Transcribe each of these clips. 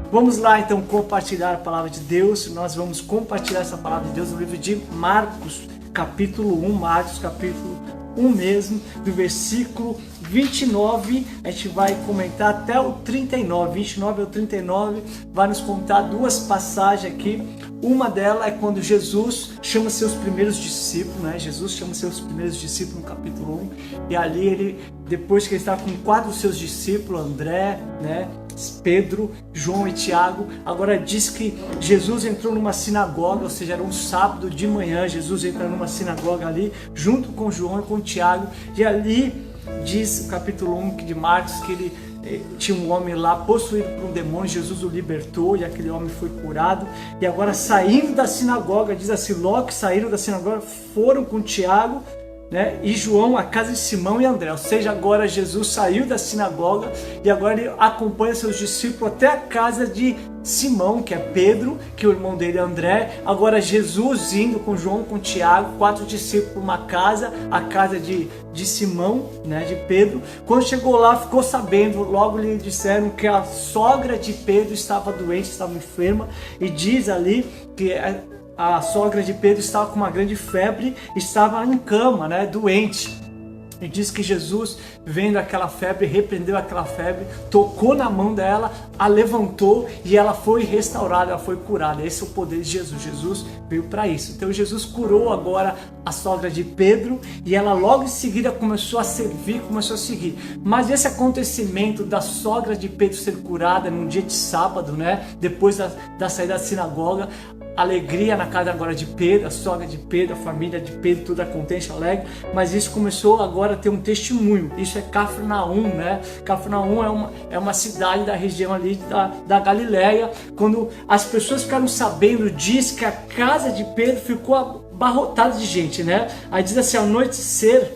Vamos lá então compartilhar a palavra de Deus. Nós vamos compartilhar essa palavra de Deus no livro de Marcos, capítulo 1, Marcos, capítulo 1 mesmo, do versículo 29, a gente vai comentar até o 39, 29 ao 39, vai nos contar duas passagens aqui. Uma delas é quando Jesus chama seus primeiros discípulos, né? Jesus chama seus primeiros discípulos no capítulo 1, e ali ele, depois que ele está com 4 dos seus discípulos, André, né? Pedro, João e Tiago, agora diz que Jesus entrou numa sinagoga, ou seja, era um sábado de manhã, Jesus entra numa sinagoga ali, junto com João e com Tiago, e ali diz o capítulo 1 de Marcos que ele tinha um homem lá possuído por um demônio, Jesus o libertou e aquele homem foi curado. E agora saindo da sinagoga, diz assim, logo que saíram da sinagoga, foram com Tiago, né, e João à casa de Simão e André. Ou seja, agora Jesus saiu da sinagoga e agora ele acompanha seus discípulos até a casa de Simão, que é Pedro, que o irmão dele é André. Agora Jesus indo com João, com Tiago, 4 discípulos para uma casa, a casa de Simão, né, de Pedro. Quando chegou lá, ficou sabendo, logo lhe disseram que a sogra de Pedro estava doente, estava enferma, e diz ali que a sogra de Pedro estava com uma grande febre, estava em cama, né, doente. E diz que Jesus, vendo aquela febre, repreendeu aquela febre, tocou na mão dela, a levantou e ela foi restaurada, ela foi curada. Esse é o poder de Jesus. Jesus veio para isso. Então Jesus curou agora a sogra de Pedro e ela logo em seguida começou a servir, começou a seguir. Mas esse acontecimento da sogra de Pedro ser curada num dia de sábado, né, depois da saída da sinagoga, alegria na casa agora de Pedro, a sogra de Pedro, a família de Pedro, toda contente, alegre, mas isso começou agora a ter um testemunho. Isso é Cafarnaum, né? Cafarnaum é uma cidade da região ali da Galileia. Quando as pessoas ficaram sabendo, diz que a casa de Pedro ficou abarrotada de gente, né? Aí diz assim, ao anoitecer,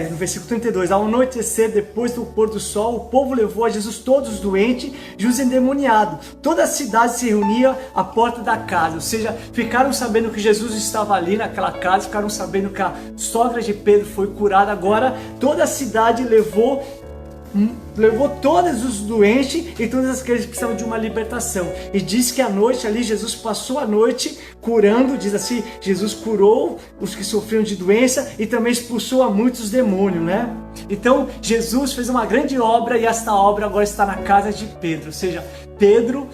no versículo 32, ao anoitecer, depois do pôr do sol, o povo levou a Jesus todos os doentes e os endemoniados. Toda a cidade se reunia à porta da casa, ou seja, ficaram sabendo que Jesus estava ali naquela casa, ficaram sabendo que a sogra de Pedro foi curada. Agora toda a cidade levou todos os doentes e todos aqueles que precisavam de uma libertação. E diz que à noite ali Jesus passou a noite curando, diz assim, Jesus curou os que sofriam de doença e também expulsou a muitos demônios, né? Então Jesus fez uma grande obra e esta obra agora está na casa de Pedro, ou seja, Pedro,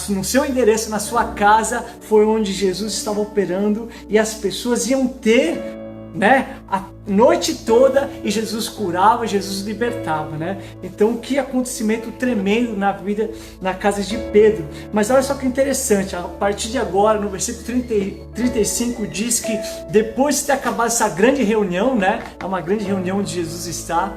no seu endereço, na sua casa, foi onde Jesus estava operando e as pessoas iam ter, né, a noite toda, e Jesus curava, Jesus libertava, né? Então que acontecimento tremendo na vida, na casa de Pedro. Mas olha só que interessante, a partir de agora, no versículo 35 diz que depois de ter acabado essa grande reunião, né, é uma grande reunião onde Jesus está,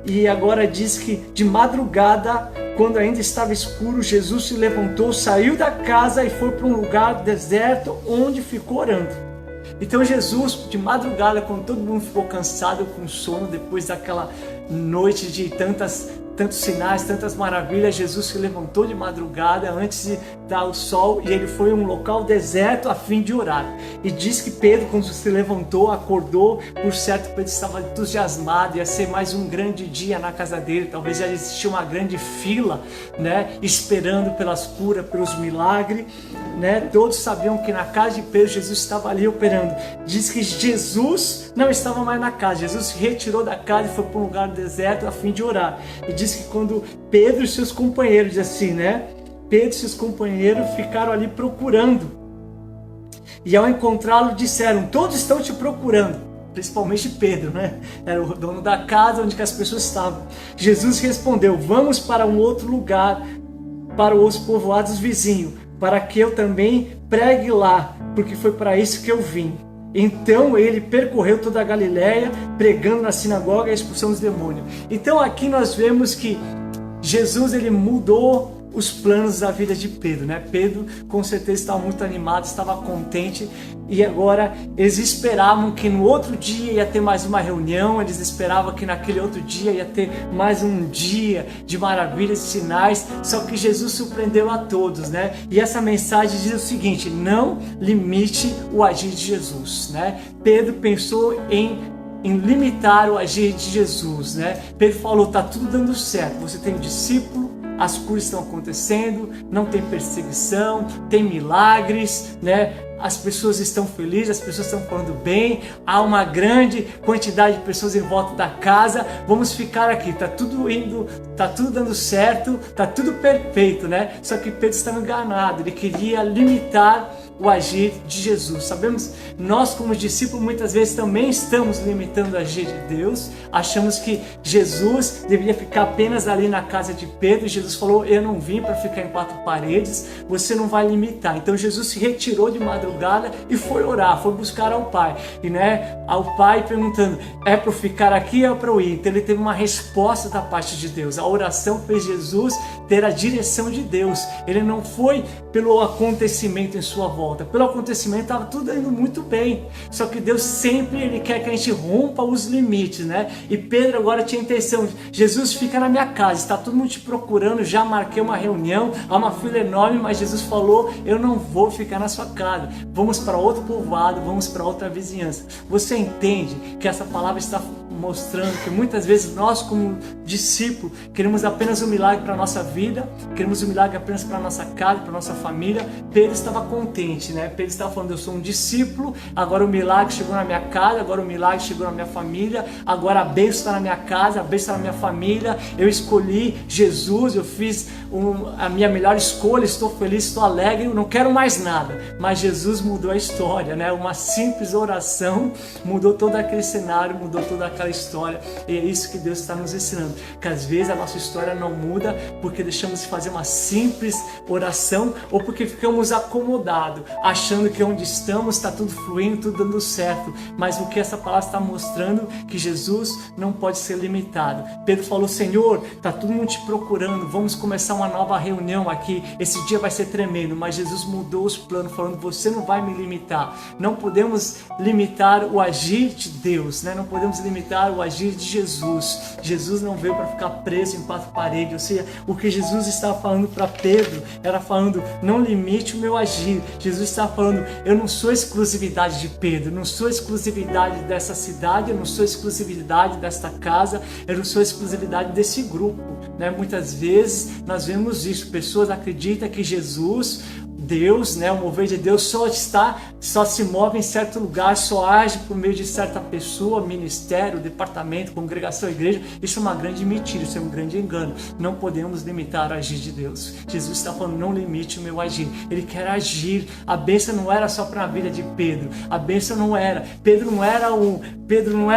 e agora diz que de madrugada, quando ainda estava escuro, Jesus se levantou, saiu da casa e foi para um lugar deserto onde ficou orando. Então Jesus, de madrugada, quando todo mundo ficou cansado, com sono, depois daquela noite de tantos sinais, tantas maravilhas, Jesus se levantou de madrugada, antes de dar o sol, e ele foi a um local deserto a fim de orar. E diz que Pedro, quando se levantou, acordou, por certo Pedro estava entusiasmado, ia ser mais um grande dia na casa dele, talvez já existia uma grande fila, né, esperando pelas curas, pelos milagres, né? Todos sabiam que na casa de Pedro Jesus estava ali operando. Diz que Jesus não estava mais na casa, Jesus se retirou da casa e foi para um lugar deserto a fim de orar. E diz que quando Pedro e seus companheiros, diz assim, né? Pedro e seus companheiros ficaram ali procurando. E ao encontrá-lo disseram, todos estão te procurando. Principalmente Pedro, né? Era o dono da casa onde as pessoas estavam. Jesus respondeu, vamos para um outro lugar, para os povoados vizinhos, para que eu também pregue lá, porque foi para isso que eu vim. Então ele percorreu toda a Galileia, pregando na sinagoga e a expulsão dos demônios. Então aqui nós vemos que Jesus, ele mudou os planos da vida de Pedro, né? Pedro com certeza estava muito animado, estava contente, e agora eles esperavam que no outro dia ia ter mais uma reunião, eles esperavam que naquele outro dia ia ter mais um dia de maravilhas e sinais, só que Jesus surpreendeu a todos, né? E essa mensagem diz o seguinte, não limite o agir de Jesus, né? Pedro pensou em limitar o agir de Jesus, né? Pedro falou, tá tudo dando certo, você tem um discípulo, as curas estão acontecendo, não tem perseguição, tem milagres, né? As pessoas estão felizes, as pessoas estão falando bem, há uma grande quantidade de pessoas em volta da casa, vamos ficar aqui, tá tudo indo, tá tudo dando certo, tá tudo perfeito, né? Só que Pedro estava enganado, ele queria limitar o agir de Jesus. Sabemos, nós como discípulos muitas vezes também estamos limitando o agir de Deus, achamos que Jesus deveria ficar apenas ali na casa de Pedro. Jesus falou, eu não vim para ficar em quatro paredes, você não vai limitar. Então Jesus se retirou de madrugada e foi orar, foi buscar ao Pai, e né, ao Pai perguntando, é para eu ficar aqui ou é para eu ir? Então ele teve uma resposta da parte de Deus. A oração fez Jesus ter a direção de Deus, ele não foi pelo acontecimento em sua volta, pelo acontecimento estava tudo indo muito bem, só que Deus sempre ele quer que a gente rompa os limites, né? E Pedro agora tinha a intenção, Jesus, fica na minha casa, está todo mundo te procurando, já marquei uma reunião, há uma fila enorme, mas Jesus falou, eu não vou ficar na sua casa, vamos para outro povoado, vamos para outra vizinhança. Você entende que essa palavra está mostrando que muitas vezes nós como discípulos queremos apenas um milagre para a nossa vida, queremos um milagre apenas para a nossa casa, para a nossa família. Pedro estava contente, né? Pedro estava falando, eu sou um discípulo, agora o milagre chegou na minha casa, agora o milagre chegou na minha família, agora a bênção está na minha casa, a bênção está na minha família, eu escolhi Jesus, eu fiz a minha melhor escolha, estou feliz, estou alegre, eu não quero mais nada. Mas Jesus mudou a história, né? Uma simples oração mudou todo aquele cenário, mudou toda aquela história, e é isso que Deus está nos ensinando, que às vezes a nossa história não muda porque deixamos de fazer uma simples oração ou porque ficamos acomodados, achando que onde estamos está tudo fluindo, tudo dando certo, mas o que essa palavra está mostrando que Jesus não pode ser limitado. Pedro falou, Senhor, está todo mundo te procurando, vamos começar uma nova reunião aqui, esse dia vai ser tremendo, mas Jesus mudou os planos, falando, você não vai me limitar, não podemos limitar o agir de Deus, né? Não podemos limitar o agir de Jesus. Jesus não veio para ficar preso em quatro paredes, ou seja, o que Jesus estava falando para Pedro, era falando, não limite o meu agir. Jesus estava falando, eu não sou exclusividade de Pedro, não sou exclusividade dessa cidade, eu não sou exclusividade desta casa, eu não sou exclusividade desse grupo, né? Muitas vezes nós vemos isso, pessoas acreditam que Jesus, Deus, né, o mover de Deus só se move em certo lugar, só age por meio de certa pessoa, ministério, departamento, congregação, igreja. Isso é uma grande mentira, isso é um grande engano. Não podemos limitar o agir de Deus. Jesus está falando, não limite o meu agir. Ele quer agir. A bênção não era só para a vida de Pedro. A bênção não era. Pedro não era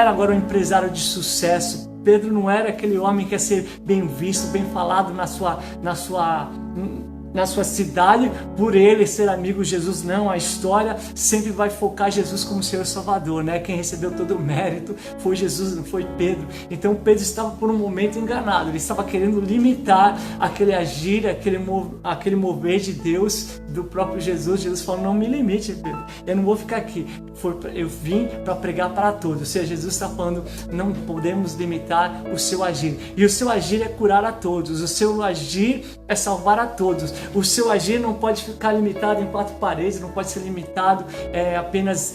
agora um empresário de sucesso. Pedro não era aquele homem que ia ser bem visto, bem falado na sua cidade, por ele ser amigo de Jesus. Não, a história sempre vai focar Jesus como Senhor e Salvador, né? Quem recebeu todo o mérito foi Jesus, não foi Pedro. Então Pedro estava por um momento enganado, ele estava querendo limitar aquele agir, aquele mover de Deus, do próprio Jesus. Jesus falou, não me limite, Pedro, eu não vou ficar aqui, eu vim para pregar para todos. Ou seja, Jesus está falando, não podemos limitar o seu agir, e o seu agir é curar a todos, o seu agir é salvar a todos. O seu agir não pode ficar limitado em quatro paredes, não pode ser limitado apenas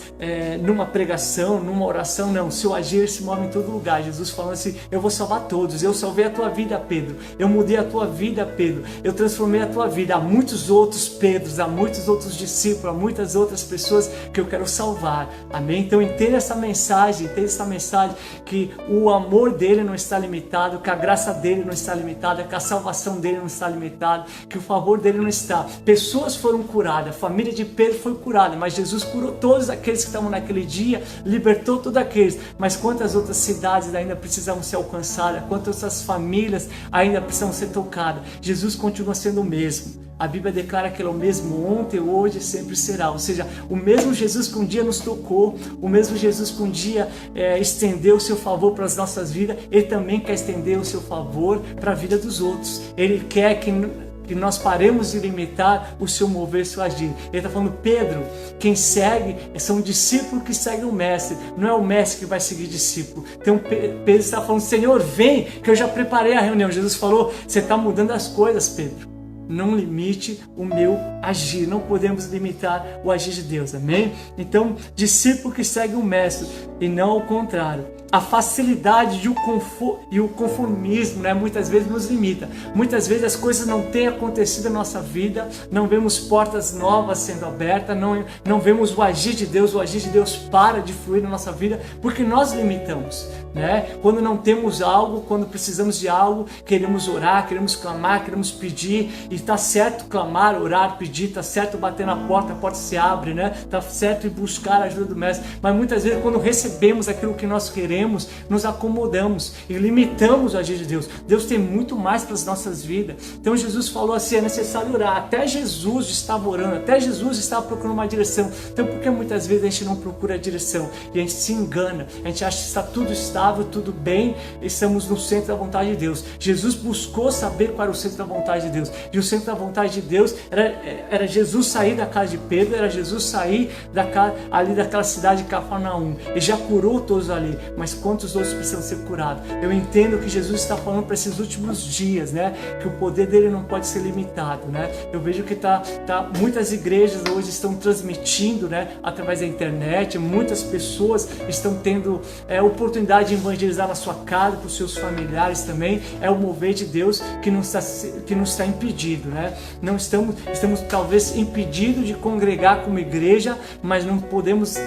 numa pregação, numa oração, não. O seu agir se move em todo lugar. Jesus falando assim, eu vou salvar todos, eu salvei a tua vida, Pedro, eu mudei a tua vida, Pedro, eu transformei a tua vida. Há muitos outros Pedros, há muitos outros discípulos, há muitas outras pessoas que eu quero salvar, amém? Então entenda essa mensagem, que o amor dele não está limitado, que a graça dele não está limitada, que a salvação dele não está limitada, que o favor dele não está. Pessoas foram curadas, a família de Pedro foi curada, mas Jesus curou todos aqueles que estavam naquele dia, libertou todos aqueles. Mas quantas outras cidades ainda precisavam ser alcançadas, quantas outras famílias ainda precisam ser tocadas? Jesus continua sendo o mesmo. A Bíblia declara que Ele é o mesmo ontem, hoje e sempre será. Ou seja, o mesmo Jesus que um dia nos tocou, o mesmo Jesus que um dia estendeu o seu favor para as nossas vidas, Ele também quer estender o seu favor para a vida dos outros. Ele quer que nós paremos de limitar o seu mover, o seu agir. Ele está falando, Pedro, quem segue são discípulos que seguem o mestre, não é o mestre que vai seguir discípulo. Então Pedro está falando, Senhor, vem, que eu já preparei a reunião. Jesus falou, você está mudando as coisas, Pedro. Não limite o meu agir, não podemos limitar o agir de Deus, amém? Então, discípulo que segue o mestre e não ao contrário. a facilidade e o conformismo, né, muitas vezes nos limita. Muitas vezes as coisas não têm acontecido na nossa vida, não vemos portas novas sendo abertas, não vemos o agir de Deus para de fluir na nossa vida, porque nós limitamos, né? Quando não temos algo, quando precisamos de algo, queremos orar, queremos clamar, queremos pedir, e está certo clamar, orar, pedir, está certo bater na porta, a porta se abre, né? Está certo ir buscar a ajuda do Mestre, mas muitas vezes quando recebemos aquilo que nós queremos, nos acomodamos e limitamos o agir de Deus. Deus tem muito mais para as nossas vidas. Então Jesus falou assim, é necessário orar. Até Jesus estava orando, até Jesus estava procurando uma direção. Então por que muitas vezes a gente não procura a direção? E a gente se engana, a gente acha que está tudo estável, tudo bem, estamos no centro da vontade de Deus. Jesus buscou saber qual era o centro da vontade de Deus. E o centro da vontade de Deus era Jesus sair da casa de Pedro, era Jesus sair ali daquela cidade de Cafarnaum. Ele já curou todos ali, mas quantos outros precisam ser curados? Eu entendo que Jesus está falando para esses últimos dias, né? Que o poder dele não pode ser limitado, né? Eu vejo que muitas igrejas hoje estão transmitindo, né? Através da internet, muitas pessoas estão tendo oportunidade de evangelizar na sua casa, para os seus familiares também. É o mover de Deus que não está impedido, né? Não estamos talvez impedidos de congregar como igreja, mas não podemos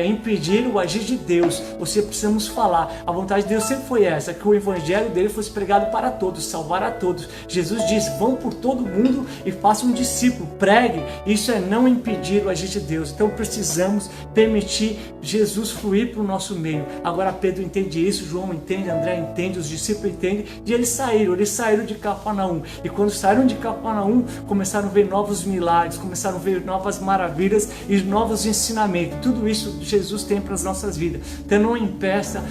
impedir o agir de Deus. Ou seja, precisamos falar. A vontade de Deus sempre foi essa, que o evangelho dele fosse pregado para todos, salvar a todos. Jesus diz, vão por todo mundo e façam um discípulo, pregue. Isso é não impedir o agir de Deus. Então precisamos permitir Jesus fluir para o nosso meio. Agora Pedro entende isso, João entende, André entende, os discípulos entendem, e eles saíram de Cafarnaum. E quando saíram de Cafarnaum, começaram a ver novos milagres, começaram a ver novas maravilhas e novos ensinamentos. Tudo isso Jesus tem para as nossas vidas. Então não impeça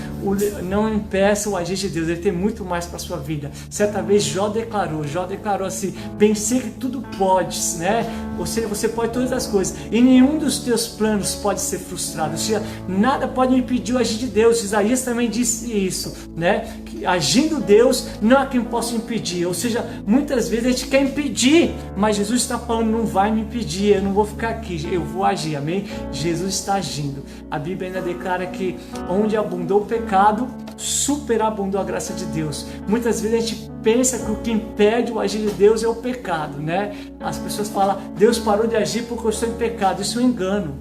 o agir de Deus. Ele tem muito mais para a sua vida. Certa vez Jó declarou assim, bem sei que tudo podes, né? Ou seja, você pode todas as coisas e nenhum dos teus planos pode ser frustrado. Ou seja, nada pode impedir o agir de Deus. Isaías também disse isso, né? Que agindo Deus, não há quem possa impedir. Ou seja, muitas vezes a gente quer impedir, mas Jesus está falando, não vai me impedir, eu não vou ficar aqui, eu vou agir, amém? Jesus está agindo. A Bíblia ainda declara que onde abundou o pecado, superabundou a graça de Deus. Muitas vezes a gente pensa que o que impede o agir de Deus é o pecado, né? As pessoas falam, Deus parou de agir porque eu estou em pecado. Isso é um engano.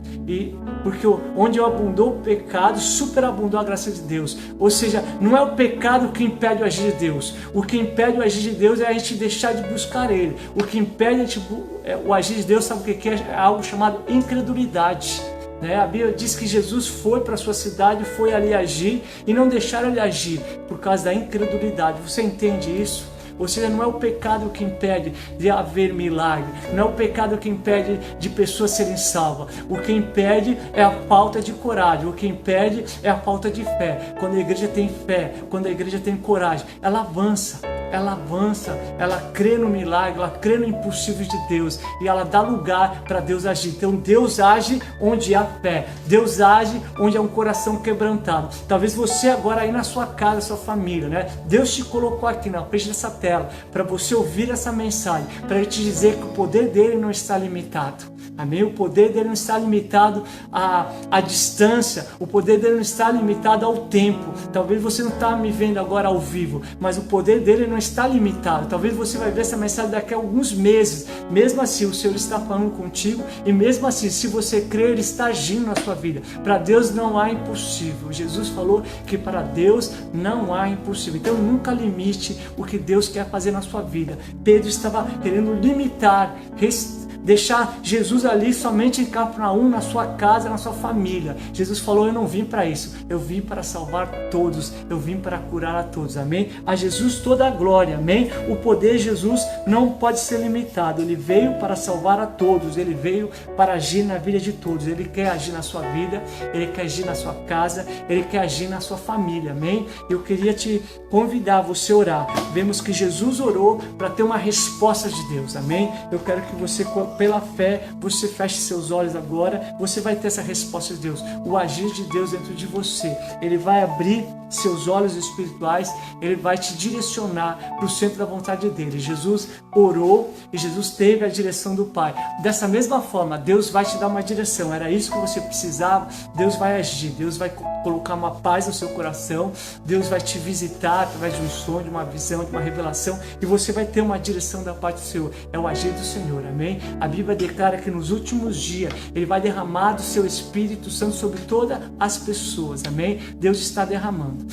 Porque onde abundou o pecado, superabundou a graça de Deus. Ou seja, não é o pecado que impede o agir de Deus. O que impede o agir de Deus é a gente deixar de buscar Ele. O que impede o agir de Deus, sabe o que é? É algo chamado incredulidade. A Bíblia diz que Jesus foi para a sua cidade, foi ali agir e não deixaram ele agir por causa da incredulidade. Você entende isso? Ou seja, não é o pecado que impede de haver milagre, não é o pecado que impede de pessoas serem salvas. O que impede é a falta de coragem, o que impede é a falta de fé. Quando a igreja tem fé, quando a igreja tem coragem, ela avança, ela crê no milagre, ela crê no impossível de Deus e ela dá lugar para Deus agir. Então Deus age onde há fé, Deus age onde há um coração quebrantado. Talvez você agora aí na sua casa, sua família, né? Deus te colocou aqui na frente dessa tela para você ouvir essa mensagem, para ele te dizer que o poder dele não está limitado. Amém? O poder dele não está limitado à distância, o poder dele não está limitado ao tempo. Talvez você não está me vendo agora ao vivo, mas o poder dele não está limitado. Talvez você vai ver essa mensagem daqui a alguns meses. Mesmo assim, o Senhor está falando contigo e mesmo assim, se você crer, ele está agindo na sua vida. Para Deus não há impossível. Jesus falou que para Deus não há impossível. Então nunca limite o que Deus quer fazer na sua vida. Pedro estava querendo limitar, deixar Jesus ali somente em Cafarnaum, na sua casa, na sua família. Jesus falou, eu não vim para isso, eu vim para salvar todos, eu vim para curar a todos, amém? A Jesus toda a glória, amém? O poder de Jesus não pode ser limitado, ele veio para salvar a todos, ele veio para agir na vida de todos, ele quer agir na sua vida, ele quer agir na sua casa, ele quer agir na sua família, amém? Eu queria te convidar a você orar. Vemos que Jesus orou para ter uma resposta de Deus, amém? Eu quero que você, pela fé, você feche seus olhos agora, você vai ter essa resposta de Deus, o agir de Deus dentro de você. Ele vai abrir seus olhos espirituais, Ele vai te direcionar para o centro da vontade dEle. Jesus orou e Jesus teve a direção do Pai. Dessa mesma forma, Deus vai te dar uma direção. Era isso que você precisava. Deus vai agir, Deus vai colocar uma paz no seu coração, Deus vai te visitar através de um sonho, de uma visão, de uma revelação, e você vai ter uma direção da parte do Senhor. É o agir do Senhor, amém? A Bíblia declara que nos últimos dias Ele vai derramar do seu Espírito Santo sobre todas as pessoas, amém? Deus está derramando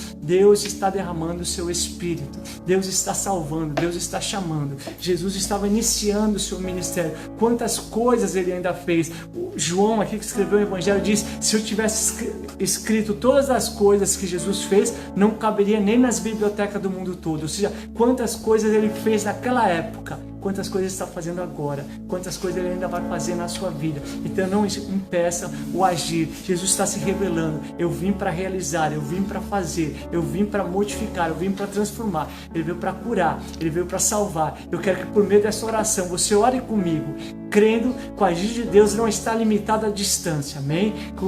o seu Espírito, Deus está salvando, Deus está chamando. Jesus estava iniciando o seu ministério. Quantas coisas Ele ainda fez. O João aqui que escreveu o Evangelho diz, se eu tivesse escrito todas as coisas que Jesus fez, não caberia nem nas bibliotecas do mundo todo. Ou seja, quantas coisas Ele fez naquela época, quantas coisas Ele está fazendo agora, quantas coisas Ele ainda vai fazer na sua vida. Então não impeça o agir. Jesus está se revelando. Eu vim para realizar, eu vim para fazer, eu vim para modificar, eu vim para transformar. Ele veio para curar, Ele veio para salvar. Eu quero que por meio dessa oração você ore comigo, crendo que o agir de Deus não está limitado à distância, amém? Que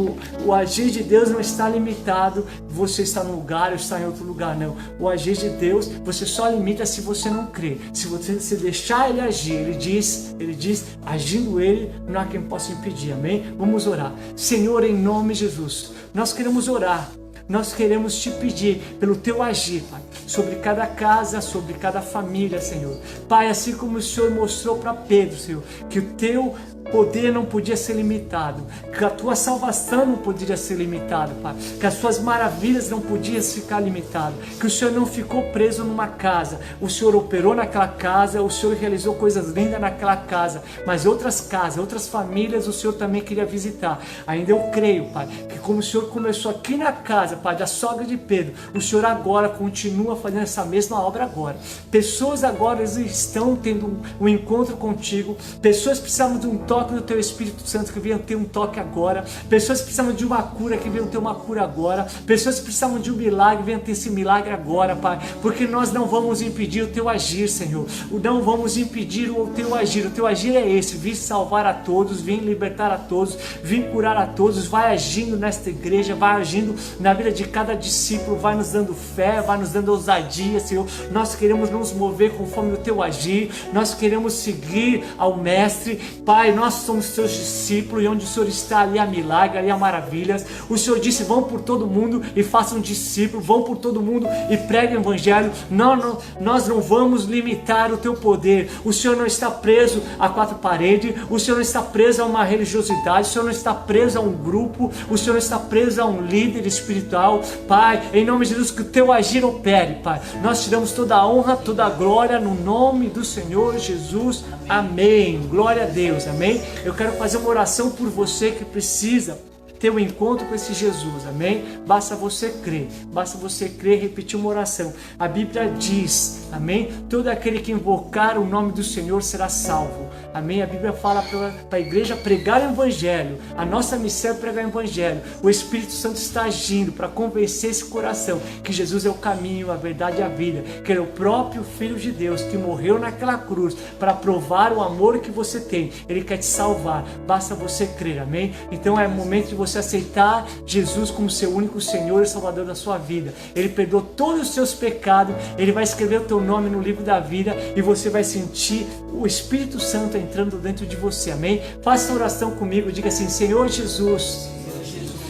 o agir de Deus não está limitado, você está num lugar ou está em outro lugar, não. O agir de Deus, você só limita se você não crer. Se você se deixar Ele agir, Ele diz, agindo Ele, não há quem possa impedir, amém? Vamos orar. Senhor, em nome de Jesus, nós queremos orar. Nós queremos te pedir pelo teu agir, Pai, sobre cada casa, sobre cada família, Senhor. Pai, assim como o Senhor mostrou para Pedro, Senhor, que o teu poder não podia ser limitado, que a tua salvação não podia ser limitada, Pai, que as suas maravilhas não podiam ficar limitadas, que o Senhor não ficou preso numa casa, o Senhor operou naquela casa, o Senhor realizou coisas lindas naquela casa, mas outras casas, outras famílias o Senhor também queria visitar. Ainda eu creio, Pai, que como o Senhor começou aqui na casa, Pai, da sogra de Pedro, o Senhor agora continua fazendo essa mesma obra agora. Pessoas agora estão tendo um encontro contigo, pessoas precisavam de um toque do teu Espírito Santo, que venham ter um toque agora. Pessoas precisavam de uma cura, que venham ter uma cura agora. Pessoas precisavam de um milagre, venham ter esse milagre agora, Pai, porque nós não vamos impedir o teu agir, Senhor. Não vamos impedir o teu agir. O teu agir é esse: vir salvar a todos, vir libertar a todos, vir curar a todos. Vai agindo nesta igreja, vai agindo na vida de cada discípulo, vai nos dando fé, vai nos dando ousadia, Senhor. Nós queremos nos mover conforme o teu agir, nós queremos seguir ao Mestre, Pai. Nós somos seus discípulos, e onde o Senhor está, ali há milagre, ali há maravilhas. O Senhor disse: vão por todo mundo e façam discípulos, vão por todo mundo e preguem o Evangelho. Nós não vamos limitar o teu poder. O Senhor não está preso a quatro paredes, o Senhor não está preso a uma religiosidade, o Senhor não está preso a um grupo, o Senhor não está preso a um líder espiritual. Pai, em nome de Jesus, que o teu agir opere, Pai. Nós te damos toda a honra, toda a glória, no nome do Senhor Jesus. Amém. Glória a Deus. Amém. Eu quero fazer uma oração por você que precisa ter um encontro com esse Jesus, amém? Basta você crer e repetir uma oração. A Bíblia diz, amém? Todo aquele que invocar o nome do Senhor será salvo, amém? A Bíblia fala para a igreja pregar o Evangelho. A nossa missão é pregar o Evangelho. O Espírito Santo está agindo para convencer esse coração que Jesus é o caminho, a verdade e a vida, que Ele é o próprio Filho de Deus que morreu naquela cruz para provar o amor que você tem. Ele quer te salvar, basta você crer, amém? Então é momento de você aceitar Jesus como seu único Senhor e Salvador da sua vida. Ele perdoou todos os seus pecados, Ele vai escrever o teu nome no livro da vida e você vai sentir o Espírito Santo entrando dentro de você, amém? Faça essa oração comigo, diga assim: Senhor Jesus,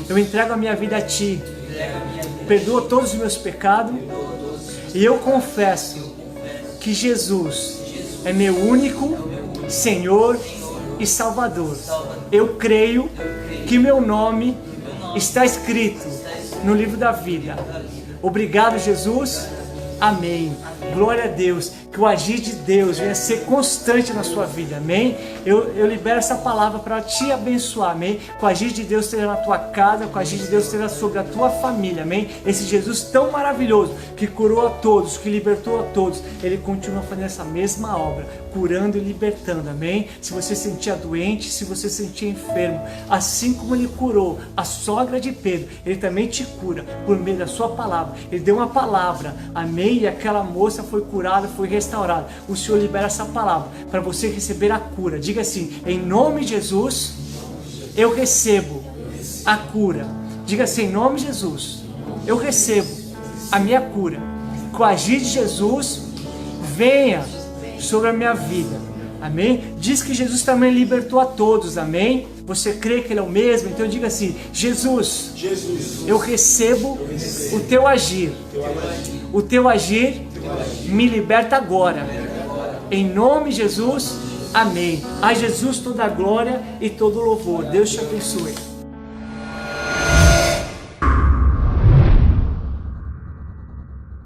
eu entrego a minha vida a Ti, perdoa todos os meus pecados e eu confesso que Jesus é meu único Senhor e Salvador. Eu creio que meu nome está escrito no livro da vida. Obrigado, Jesus. Amém. Glória a Deus. Que o agir de Deus venha ser constante na sua vida, amém? Eu libero essa palavra para te abençoar, amém? Que o agir de Deus esteja na tua casa, que o agir de Deus esteja sobre a tua família, amém? Esse Jesus tão maravilhoso, que curou a todos, que libertou a todos, Ele continua fazendo essa mesma obra, curando e libertando, amém? Se você se sentia doente, se você se sentia enfermo, assim como Ele curou a sogra de Pedro, Ele também te cura por meio da sua palavra. Ele deu uma palavra, amém? E aquela moça foi curada, foi restaurada. O Senhor libera essa palavra para você receber a cura. Diga assim: em nome de Jesus, eu recebo a cura. Diga assim: em nome de Jesus, eu recebo a minha cura. Que o agir de Jesus venha sobre a minha vida. Amém? Diz que Jesus também libertou a todos. Amém? Você crê que Ele é o mesmo? Então diga assim: Jesus, eu recebo o teu agir. O teu agir me liberta agora. Em nome de Jesus, amém. A Jesus toda a glória e todo o louvor. Deus te abençoe.